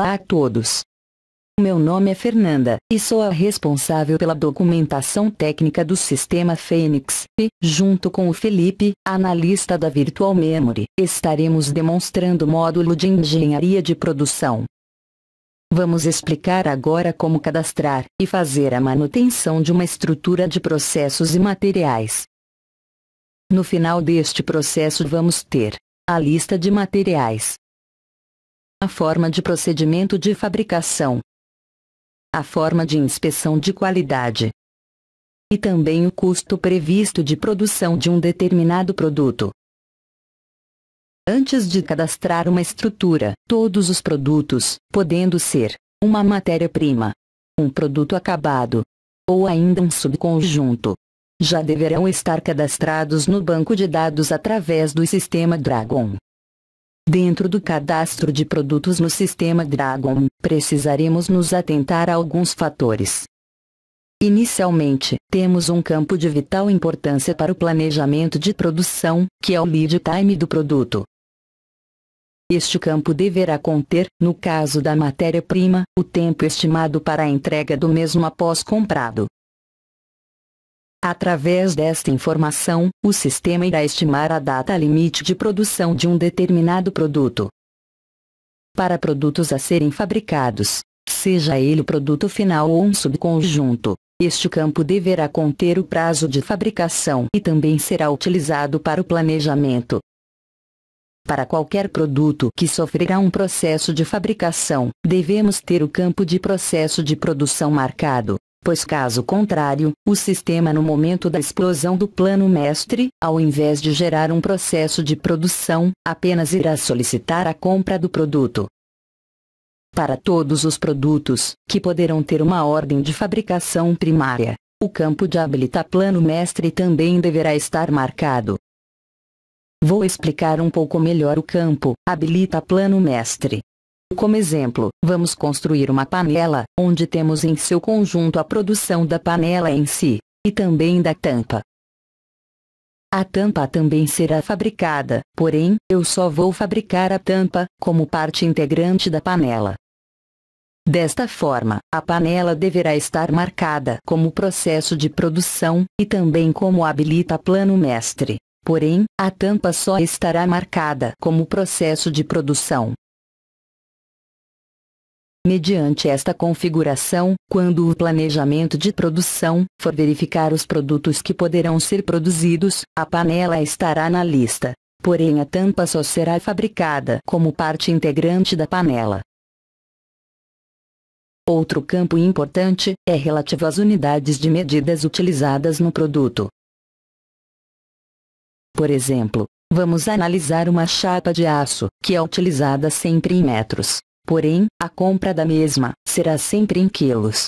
Olá a todos. Meu nome é Fernanda, e sou a responsável pela documentação técnica do sistema Fênix, e, junto com o Felipe, analista da Virtual Memory, estaremos demonstrando o módulo de engenharia de produção. Vamos explicar agora como cadastrar e fazer a manutenção de uma estrutura de processos e materiais. No final deste processo vamos ter a lista de materiais, a forma de procedimento de fabricação, a forma de inspeção de qualidade e também o custo previsto de produção de um determinado produto. Antes de cadastrar uma estrutura, todos os produtos, podendo ser uma matéria-prima, um produto acabado ou ainda um subconjunto, já deverão estar cadastrados no banco de dados através do sistema Dragon. Dentro do cadastro de produtos no sistema Dragon, precisaremos nos atentar a alguns fatores. Inicialmente, temos um campo de vital importância para o planejamento de produção, que é o lead time do produto. Este campo deverá conter, no caso da matéria-prima, o tempo estimado para a entrega do mesmo após comprado. Através desta informação, o sistema irá estimar a data limite de produção de um determinado produto. Para produtos a serem fabricados, seja ele o produto final ou um subconjunto, este campo deverá conter o prazo de fabricação e também será utilizado para o planejamento. Para qualquer produto que sofrerá um processo de fabricação, devemos ter o campo de processo de produção marcado, pois caso contrário, o sistema no momento da explosão do plano mestre, ao invés de gerar um processo de produção, apenas irá solicitar a compra do produto. Para todos os produtos, que poderão ter uma ordem de fabricação primária, o campo de habilita plano mestre também deverá estar marcado. Vou explicar um pouco melhor o campo habilita plano mestre. Como exemplo, vamos construir uma panela, onde temos em seu conjunto a produção da panela em si, e também da tampa. A tampa também será fabricada, porém, eu só vou fabricar a tampa, como parte integrante da panela. Desta forma, a panela deverá estar marcada como processo de produção, e também como habilita plano mestre. Porém, a tampa só estará marcada como processo de produção. Mediante esta configuração, quando o planejamento de produção for verificar os produtos que poderão ser produzidos, a panela estará na lista, porém a tampa só será fabricada como parte integrante da panela. Outro campo importante é relativo às unidades de medidas utilizadas no produto. Por exemplo, vamos analisar uma chapa de aço, que é utilizada sempre em metros. Porém, a compra da mesma será sempre em quilos.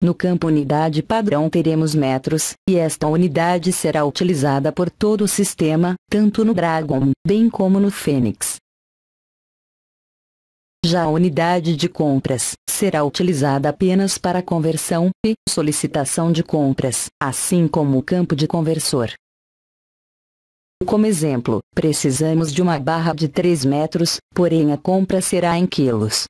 No campo unidade padrão teremos metros, e esta unidade será utilizada por todo o sistema, tanto no Dragon, bem como no Fênix. Já a unidade de compras será utilizada apenas para conversão e solicitação de compras, assim como o campo de conversor. Como exemplo, precisamos de uma barra de 3 metros, porém a compra será em quilos.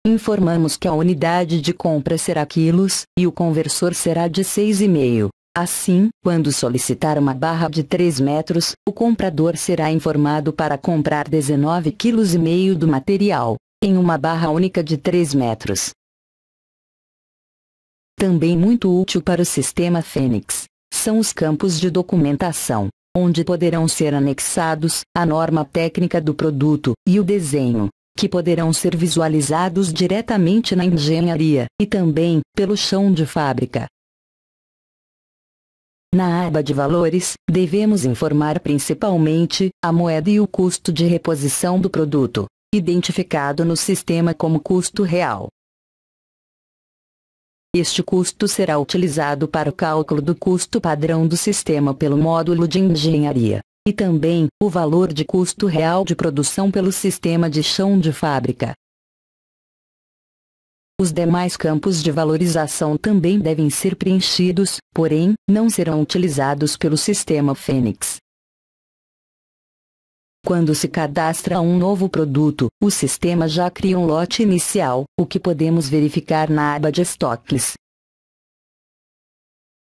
Informamos que a unidade de compra será quilos, e o conversor será de 6,5. Assim, quando solicitar uma barra de 3 metros, o comprador será informado para comprar 19,5 kg do material, em uma barra única de 3 metros. Também muito útil para o sistema Fênix são os campos de documentação, onde poderão ser anexados a norma técnica do produto e o desenho, que poderão ser visualizados diretamente na engenharia, e também pelo chão de fábrica. Na aba de valores, devemos informar principalmente a moeda e o custo de reposição do produto, identificado no sistema como custo real. Este custo será utilizado para o cálculo do custo padrão do sistema pelo módulo de engenharia, e também o valor de custo real de produção pelo sistema de chão de fábrica. Os demais campos de valorização também devem ser preenchidos, porém, não serão utilizados pelo sistema Fênix. Quando se cadastra um novo produto, o sistema já cria um lote inicial, o que podemos verificar na aba de estoques.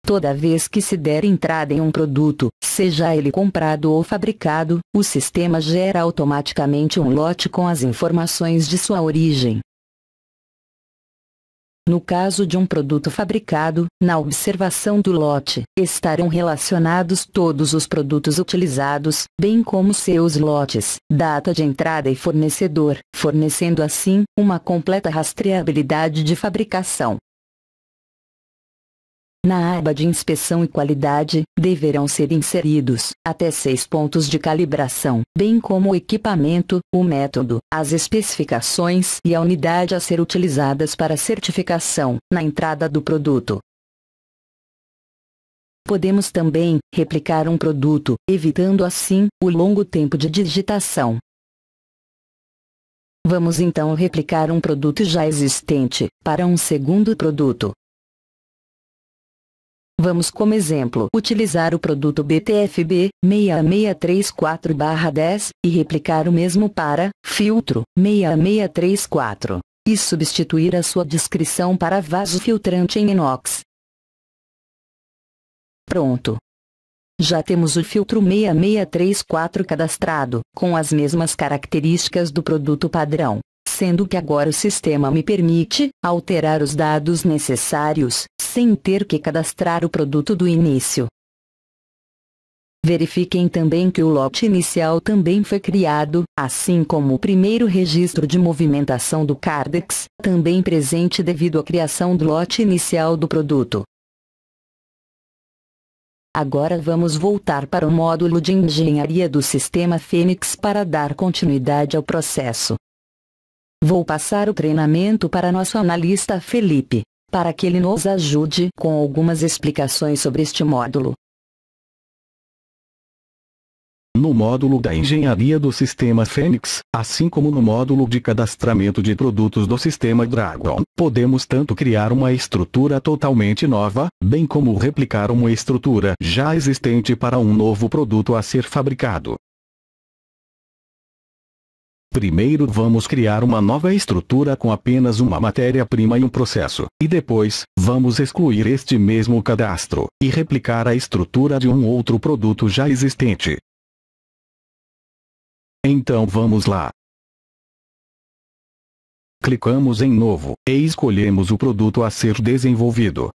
Toda vez que se der entrada em um produto, seja ele comprado ou fabricado, o sistema gera automaticamente um lote com as informações de sua origem. No caso de um produto fabricado, na observação do lote, estarão relacionados todos os produtos utilizados, bem como seus lotes, data de entrada e fornecedor, fornecendo assim, uma completa rastreabilidade de fabricação. Na aba de inspeção e qualidade, deverão ser inseridos, até 6 pontos de calibração, bem como o equipamento, o método, as especificações e a unidade a ser utilizadas para certificação, na entrada do produto. Podemos também replicar um produto, evitando assim, o longo tempo de digitação. Vamos então replicar um produto já existente, para um segundo produto. Vamos como exemplo utilizar o produto BTFB 6634/10 e replicar o mesmo para filtro 6634 e substituir a sua descrição para vaso filtrante em inox. Pronto! Já temos o filtro 6634 cadastrado, com as mesmas características do produto padrão, sendo que agora o sistema me permite alterar os dados necessários, sem ter que cadastrar o produto do início. Verifiquem também que o lote inicial também foi criado, assim como o primeiro registro de movimentação do Cardex, também presente devido à criação do lote inicial do produto. Agora vamos voltar para o módulo de engenharia do sistema Fênix para dar continuidade ao processo. Vou passar o treinamento para nosso analista Felipe, para que ele nos ajude com algumas explicações sobre este módulo. No módulo da engenharia do sistema Fênix, assim como no módulo de cadastramento de produtos do sistema Dragon, podemos tanto criar uma estrutura totalmente nova, bem como replicar uma estrutura já existente para um novo produto a ser fabricado. Primeiro vamos criar uma nova estrutura com apenas uma matéria-prima e um processo, e depois, vamos excluir este mesmo cadastro, e replicar a estrutura de um outro produto já existente. Então vamos lá. Clicamos em Novo, e escolhemos o produto a ser desenvolvido.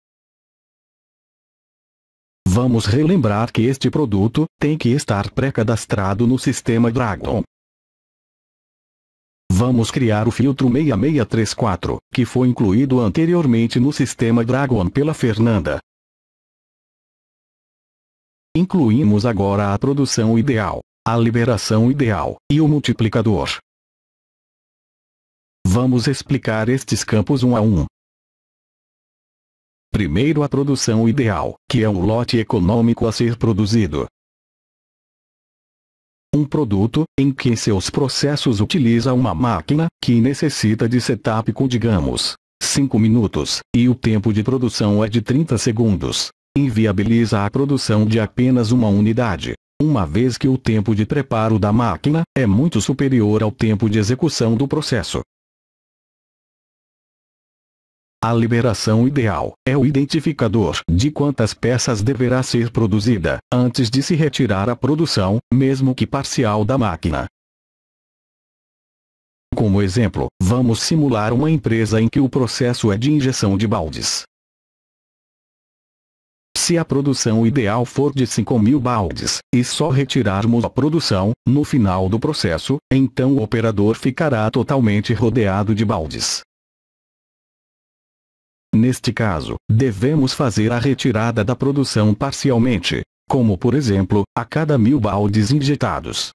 Vamos relembrar que este produto tem que estar pré-cadastrado no sistema Dragon. Vamos criar o filtro 6634, que foi incluído anteriormente no sistema Dragon pela Fernanda. Incluímos agora a produção ideal, a liberação ideal e o multiplicador. Vamos explicar estes campos um a um. Primeiro a produção ideal, que é um lote econômico a ser produzido. Um produto, em que seus processos utiliza uma máquina, que necessita de setup com digamos, 5 minutos, e o tempo de produção é de 30 segundos. Inviabiliza a produção de apenas uma unidade, uma vez que o tempo de preparo da máquina é muito superior ao tempo de execução do processo. A liberação ideal é o identificador de quantas peças deverá ser produzida, antes de se retirar a produção, mesmo que parcial da máquina. Como exemplo, vamos simular uma empresa em que o processo é de injeção de baldes. Se a produção ideal for de 5.000 baldes, e só retirarmos a produção, no final do processo, então o operador ficará totalmente rodeado de baldes. Neste caso, devemos fazer a retirada da produção parcialmente, como por exemplo, a cada 1.000 baldes injetados.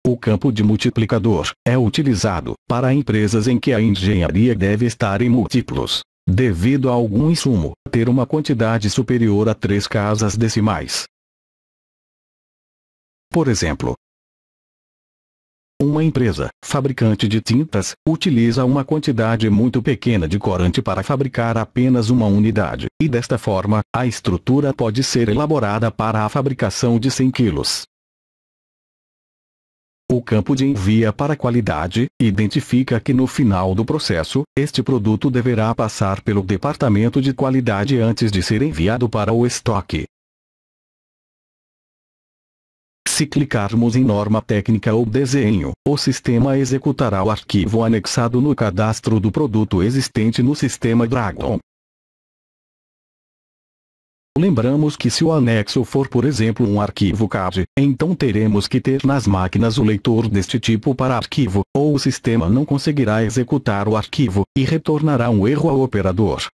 O campo de multiplicador é utilizado para empresas em que a engenharia deve estar em múltiplos, devido a algum insumo ter uma quantidade superior a 3 casas decimais. Por exemplo, uma empresa, fabricante de tintas, utiliza uma quantidade muito pequena de corante para fabricar apenas uma unidade, e desta forma, a estrutura pode ser elaborada para a fabricação de 100 kg. O campo de envia para qualidade identifica que no final do processo, este produto deverá passar pelo departamento de qualidade antes de ser enviado para o estoque. Se clicarmos em norma técnica ou desenho, o sistema executará o arquivo anexado no cadastro do produto existente no sistema Dragon. Lembramos que se o anexo for, por exemplo, um arquivo CAD, então teremos que ter nas máquinas o leitor deste tipo para arquivo, ou o sistema não conseguirá executar o arquivo, e retornará um erro ao operador.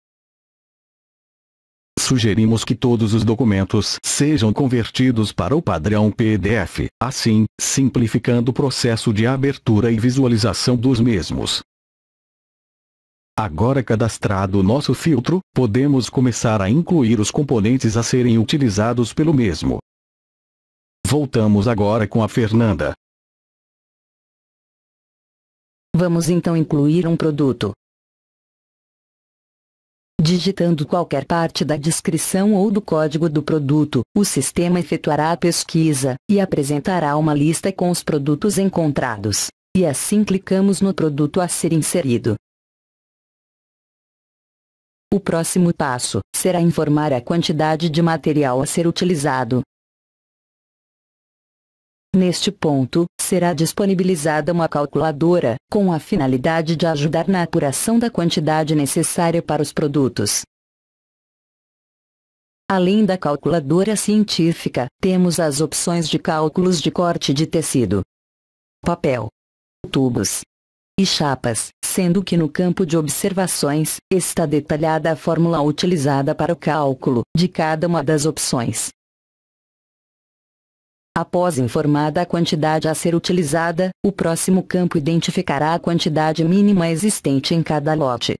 Sugerimos que todos os documentos sejam convertidos para o padrão PDF, assim, simplificando o processo de abertura e visualização dos mesmos. Agora cadastrado o nosso filtro, podemos começar a incluir os componentes a serem utilizados pelo mesmo. Voltamos agora com a Fernanda. Vamos então incluir um produto. Digitando qualquer parte da descrição ou do código do produto, o sistema efetuará a pesquisa, e apresentará uma lista com os produtos encontrados. E assim clicamos no produto a ser inserido. O próximo passo será informar a quantidade de material a ser utilizado. Neste ponto, será disponibilizada uma calculadora, com a finalidade de ajudar na apuração da quantidade necessária para os produtos. Além da calculadora científica, temos as opções de cálculos de corte de tecido, papel, tubos e chapas, sendo que no campo de observações, está detalhada a fórmula utilizada para o cálculo de cada uma das opções. Após informada a quantidade a ser utilizada, o próximo campo identificará a quantidade mínima existente em cada lote.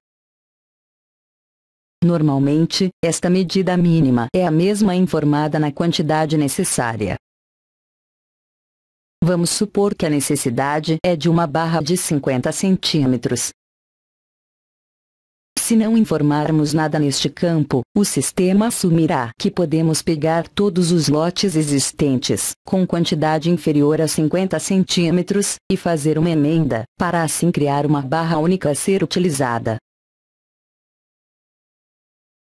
Normalmente, esta medida mínima é a mesma informada na quantidade necessária. Vamos supor que a necessidade é de uma barra de 50 centímetros. Se não informarmos nada neste campo, o sistema assumirá que podemos pegar todos os lotes existentes, com quantidade inferior a 50 centímetros, e fazer uma emenda, para assim criar uma barra única a ser utilizada.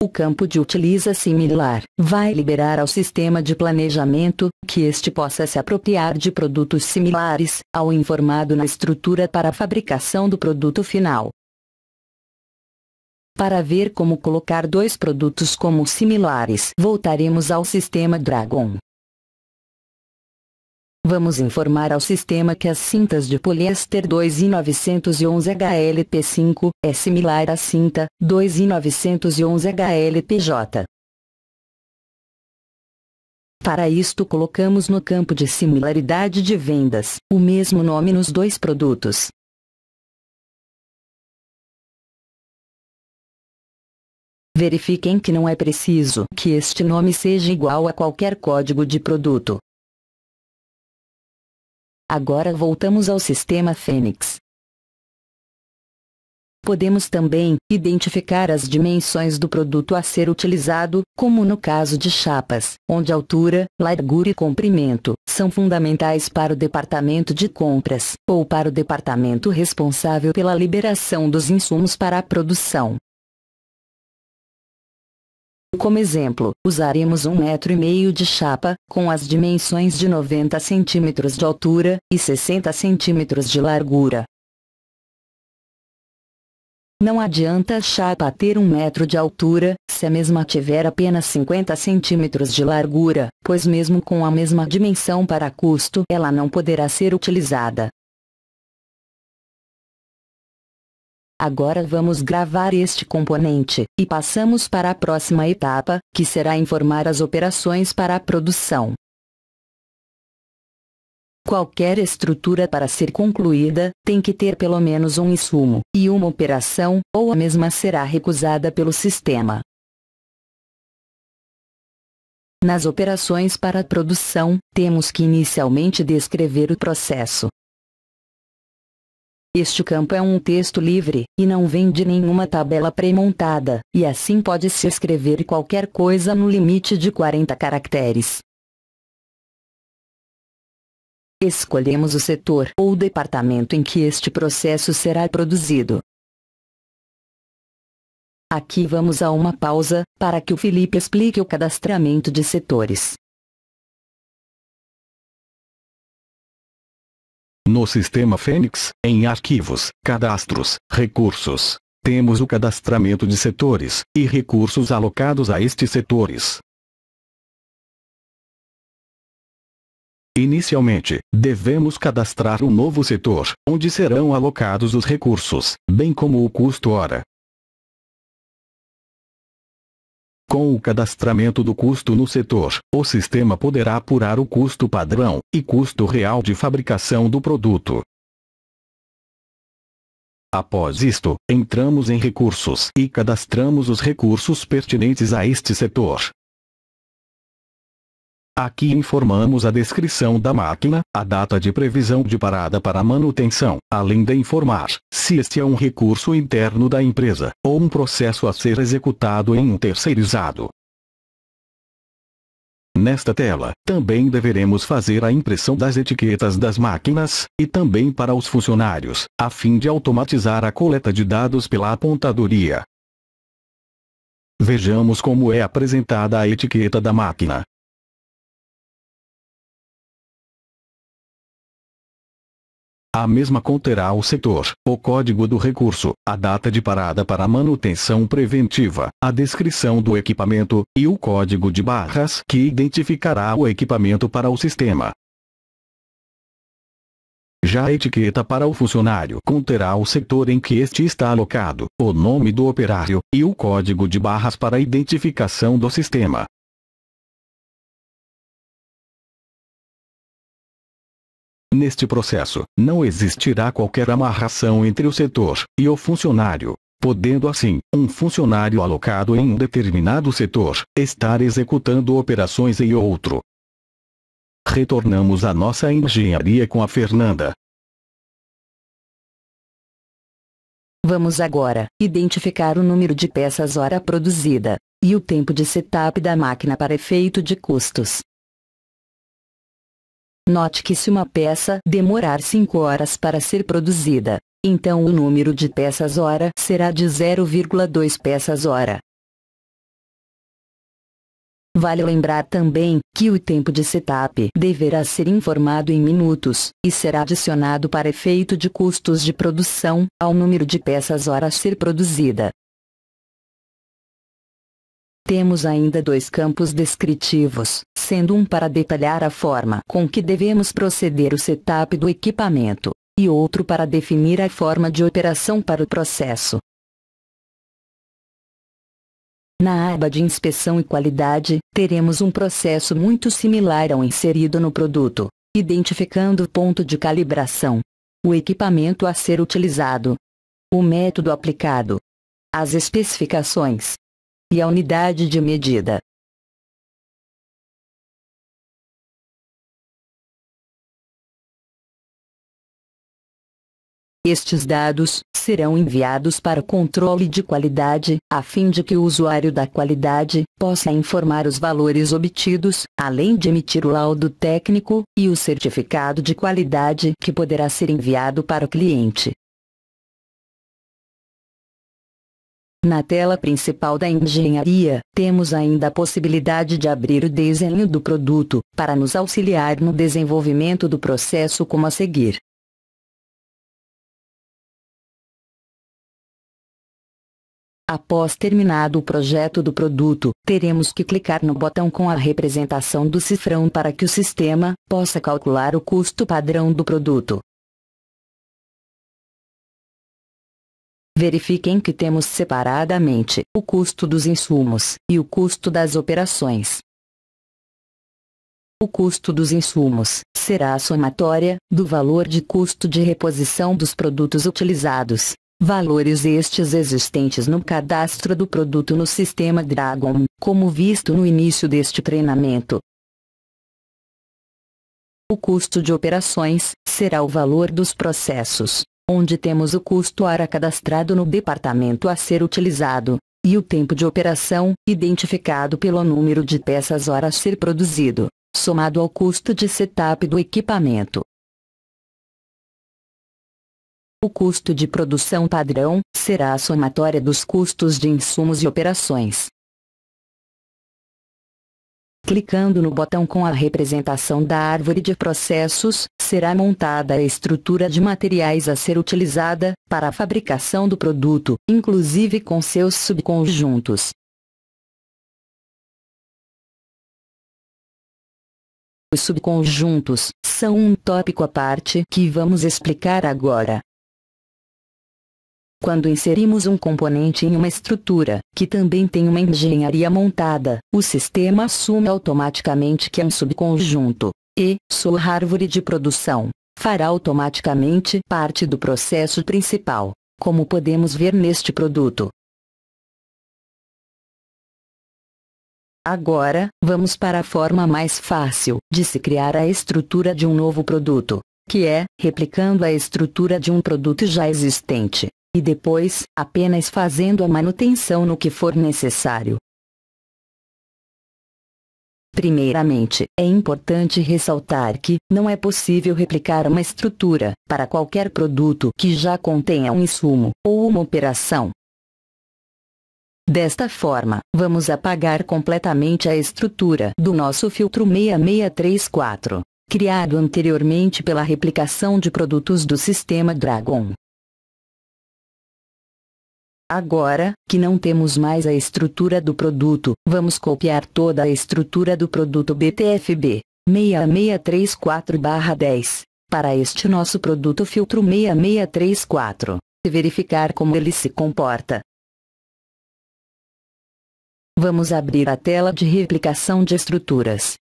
O campo de utiliza similar vai liberar ao sistema de planejamento que este possa se apropriar de produtos similares, ao informado na estrutura para a fabricação do produto final. Para ver como colocar dois produtos como similares, voltaremos ao sistema Dragon. Vamos informar ao sistema que as cintas de poliéster 2i911 HLP5 é similar à cinta 2i911 HLPJ. Para isto colocamos no campo de similaridade de vendas o mesmo nome nos dois produtos. Verifiquem que não é preciso que este nome seja igual a qualquer código de produto. Agora voltamos ao sistema Fênix. Podemos também identificar as dimensões do produto a ser utilizado, como no caso de chapas, onde altura, largura e comprimento são fundamentais para o departamento de compras, ou para o departamento responsável pela liberação dos insumos para a produção. Como exemplo, usaremos 1,5 m de chapa, com as dimensões de 90 cm de altura, e 60 cm de largura. Não adianta a chapa ter 1 metro de altura, se a mesma tiver apenas 50 cm de largura, pois mesmo com a mesma dimensão para custo, ela não poderá ser utilizada. Agora vamos gravar este componente, e passamos para a próxima etapa, que será informar as operações para a produção. Qualquer estrutura para ser concluída, tem que ter pelo menos um insumo, e uma operação, ou a mesma será recusada pelo sistema. Nas operações para a produção, temos que inicialmente descrever o processo. Este campo é um texto livre, e não vem de nenhuma tabela pré-montada, e assim pode-se escrever qualquer coisa no limite de 40 caracteres. Escolhemos o setor ou departamento em que este processo será produzido. Aqui vamos a uma pausa, para que o Felipe explique o cadastramento de setores. No sistema Fênix, em Arquivos, Cadastros, Recursos, temos o cadastramento de setores, e recursos alocados a estes setores. Inicialmente, devemos cadastrar um novo setor, onde serão alocados os recursos, bem como o custo hora. Com o cadastramento do custo no setor, o sistema poderá apurar o custo padrão e custo real de fabricação do produto. Após isto, entramos em recursos e cadastramos os recursos pertinentes a este setor. Aqui informamos a descrição da máquina, a data de previsão de parada para manutenção, além de informar se este é um recurso interno da empresa, ou um processo a ser executado em um terceirizado. Nesta tela, também deveremos fazer a impressão das etiquetas das máquinas, e também para os funcionários, a fim de automatizar a coleta de dados pela apontadoria. Vejamos como é apresentada a etiqueta da máquina. A mesma conterá o setor, o código do recurso, a data de parada para manutenção preventiva, a descrição do equipamento, e o código de barras que identificará o equipamento para o sistema. Já a etiqueta para o funcionário conterá o setor em que este está alocado, o nome do operário, e o código de barras para a identificação do sistema. Neste processo, não existirá qualquer amarração entre o setor e o funcionário, podendo assim, um funcionário alocado em um determinado setor, estar executando operações em outro. Retornamos à nossa engenharia com a Fernanda. Vamos agora identificar o número de peças hora produzida, e o tempo de setup da máquina para efeito de custos. Note que se uma peça demorar 5 horas para ser produzida, então o número de peças hora será de 0,2 peças hora. Vale lembrar também que o tempo de setup deverá ser informado em minutos, e será adicionado para efeito de custos de produção, ao número de peças hora a ser produzida. Temos ainda 2 campos descritivos, sendo um para detalhar a forma com que devemos proceder o setup do equipamento, e outro para definir a forma de operação para o processo. Na aba de inspeção e qualidade, teremos um processo muito similar ao inserido no produto, identificando o ponto de calibração, o equipamento a ser utilizado, o método aplicado, as especificações e a unidade de medida. Estes dados serão enviados para o controle de qualidade, a fim de que o usuário da qualidade possa informar os valores obtidos, além de emitir o laudo técnico e o certificado de qualidade que poderá ser enviado para o cliente. Na tela principal da engenharia, temos ainda a possibilidade de abrir o desenho do produto, para nos auxiliar no desenvolvimento do processo como a seguir. Após terminado o projeto do produto, teremos que clicar no botão com a representação do cifrão para que o sistema possa calcular o custo padrão do produto. Verifiquem que temos separadamente o custo dos insumos e o custo das operações. O custo dos insumos será a somatória do valor de custo de reposição dos produtos utilizados, valores estes existentes no cadastro do produto no sistema Dragon, como visto no início deste treinamento. O custo de operações será o valor dos processos, onde temos o custo hora cadastrado no departamento a ser utilizado, e o tempo de operação, identificado pelo número de peças hora a ser produzido. somado ao custo de setup do equipamento. O custo de produção padrão será a somatória dos custos de insumos e operações. Clicando no botão com a representação da árvore de processos, será montada a estrutura de materiais a ser utilizada para a fabricação do produto, inclusive com seus subconjuntos. Os subconjuntos são um tópico à parte que vamos explicar agora. Quando inserimos um componente em uma estrutura, que também tem uma engenharia montada, o sistema assume automaticamente que é um subconjunto, e sua árvore de produção fará automaticamente parte do processo principal, como podemos ver neste produto. Agora, vamos para a forma mais fácil de se criar a estrutura de um novo produto, que é replicando a estrutura de um produto já existente. E depois, apenas fazendo a manutenção no que for necessário. Primeiramente, é importante ressaltar que não é possível replicar uma estrutura para qualquer produto que já contenha um insumo ou uma operação. Desta forma, vamos apagar completamente a estrutura do nosso filtro 6634, criado anteriormente pela replicação de produtos do sistema Dragon. Agora, que não temos mais a estrutura do produto, vamos copiar toda a estrutura do produto BTFB 6634/10 para este nosso produto filtro 6634 e verificar como ele se comporta. Vamos abrir a tela de replicação de estruturas.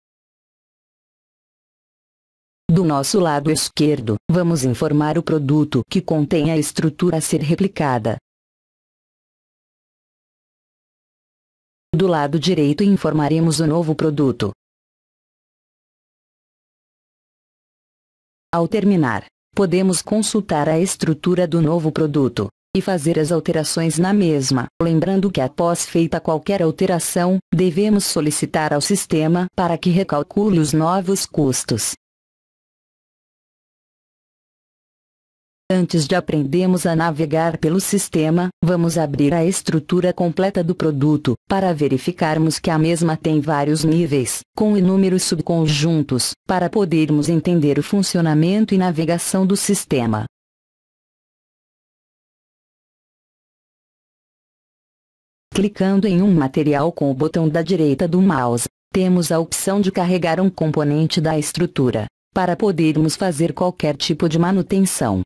Do nosso lado esquerdo, vamos informar o produto que contém a estrutura a ser replicada. Do lado direito informaremos o novo produto. Ao terminar, podemos consultar a estrutura do novo produto e fazer as alterações na mesma, lembrando que após feita qualquer alteração, devemos solicitar ao sistema para que recalcule os novos custos. Antes de aprendermos a navegar pelo sistema, vamos abrir a estrutura completa do produto, para verificarmos que a mesma tem vários níveis, com inúmeros subconjuntos, para podermos entender o funcionamento e navegação do sistema. Clicando em um material com o botão da direita do mouse, temos a opção de carregar um componente da estrutura, para podermos fazer qualquer tipo de manutenção.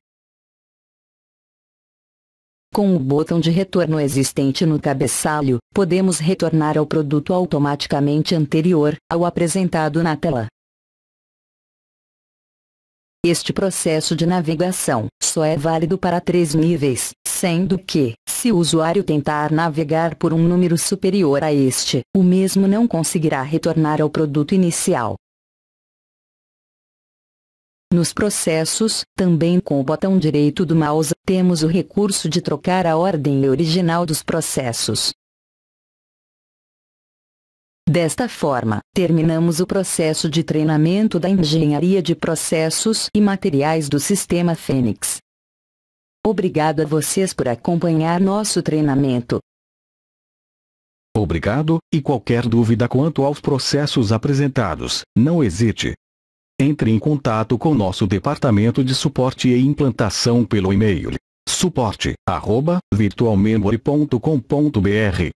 Com o botão de retorno existente no cabeçalho, podemos retornar ao produto automaticamente anterior ao apresentado na tela. Este processo de navegação só é válido para 3 níveis, sendo que, se o usuário tentar navegar por um número superior a este, o mesmo não conseguirá retornar ao produto inicial. Nos processos, também com o botão direito do mouse, temos o recurso de trocar a ordem original dos processos. Desta forma, terminamos o processo de treinamento da engenharia de processos e materiais do sistema Fênix. Obrigado a vocês por acompanhar nosso treinamento. Obrigado, e qualquer dúvida quanto aos processos apresentados, não hesite. Entre em contato com nosso departamento de suporte e implantação pelo e-mail suporte@virtualmemory.com.br